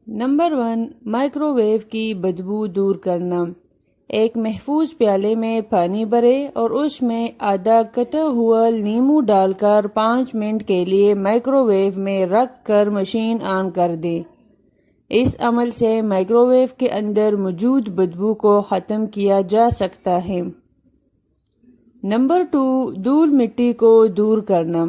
Number 1، micro view کی بدبو دور کرنا۔ ایک محفوظ پیالے میں پانی بھرے اور اس میں آدھا کٹا ہوا لیموں ڈال کر 5 منٹ کے لیے مائکرو ویو میں رکھ کر مشین آن کر دیں۔ اس عمل سے مائکرو ویو کے اندر موجود بدبو کو ختم کیا جا سکتا ہے۔ نمبر 2، دھول مٹی کو دور کرنا۔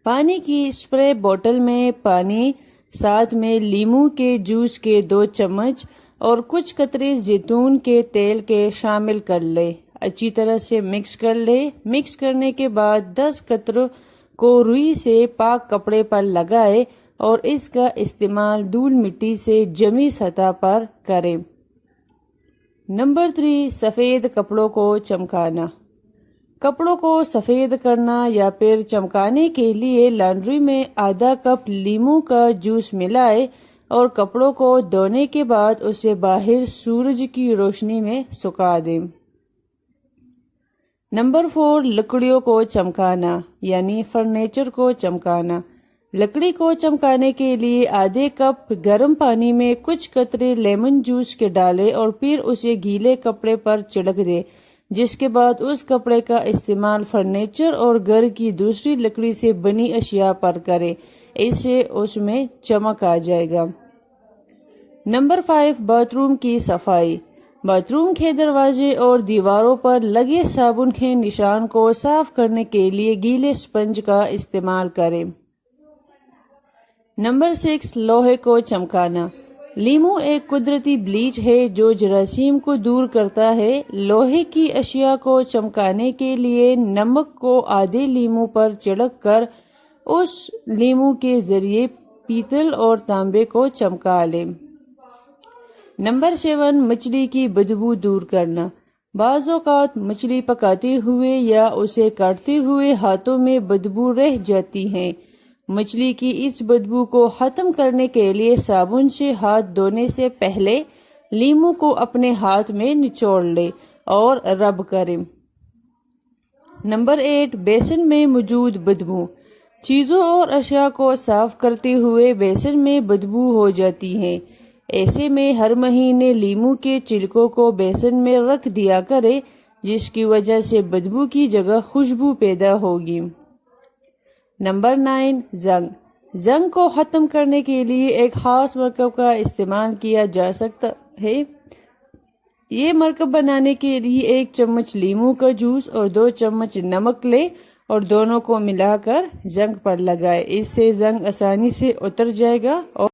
پانی کی اسپرے بوتل میں پانی، ساتھ میں لیموں کے جوس کے 2 چمچ اور کچھ قطرے زیتون کے تیل کے شامل کر لے۔ اچھی طرح سے مکس کر لے۔ مکس کرنے کے بعد 10 قطروں کو روئی سے پاک کپڑے پر لگائے اور اس کا استعمال دھول مٹی سے جمی سطح پر کریں۔ نمبر 3، سفید کپڑوں کو چمکانا۔ کپڑوں کو سفید کرنا یا پھر چمکانے کے لیے لانڈری میں آدھا کپ لیموں کا جوس ملائے اور کپڑوں کو دھونے کے بعد اسے باہر سورج کی روشنی میں سکھا دیں۔ نمبر 4، لکڑیوں کو چمکانا یعنی فرنیچر کو چمکانا۔ لکڑی کو چمکانے کے لیے آدھے کپ گرم پانی میں کچھ قطرے لیمن جوس کے ڈالے اور پھر اسے گیلے کپڑے پر چھڑک دے، جس کے بعد اس کپڑے کا استعمال فرنیچر اور گھر کی دوسری لکڑی سے بنی اشیاء پر کرے۔ اس سے اس میں چمک آ جائے گا۔ نمبر 5، باتھ روم کی صفائی۔ باتھ روم کے دروازے اور دیواروں پر لگے صابن کے نشان کو صاف کرنے کے لیے گیلے اسپنج کا استعمال کریں۔ نمبر 6، لوہے کو چمکانا۔ لیموں ایک قدرتی بلیچ ہے جو جراثیم کو دور کرتا ہے۔ لوہے کی اشیاء کو چمکانے کے لیے نمک کو آدھے لیموں پر چھڑک کر اس لیموں کے ذریعے پیتل اور تانبے کو چمکا لیں۔ نمبر 7، مچھلی کی بدبو دور کرنا۔ بعض اوقات مچھلی پکاتے ہوئے یا اسے کاٹتے ہوئے ہاتھوں میں بدبو رہ جاتی ہے۔ مچھلی کی اس بدبو کو ختم کرنے کے لیے صابن سے ہاتھ دھونے سے پہلے لیموں کو اپنے ہاتھ میں نچوڑ لے اور رب کریں۔ نمبر 8، بیسن میں موجود بدبو۔ چیزوں اور اشیاء کو صاف کرتے ہوئے بیسن میں بدبو ہو جاتی ہے۔ ایسے میں ہر مہینے لیموں کے چھلکوں کو بیسن میں رکھ دیا کرے، جس کی وجہ سے بدبو کی جگہ خوشبو پیدا ہوگی۔ نمبر 9، زنگ۔ زنگ کو ختم کرنے کے لیے ایک خاص مرکب کا استعمال کیا جا سکتا ہے۔ یہ مرکب بنانے کے لیے 1 چمچ لیموں کا جوس اور 2 چمچ نمک لے اور دونوں کو ملا کر زنگ پر لگائے۔ اس سے زنگ آسانی سے اتر جائے گا اور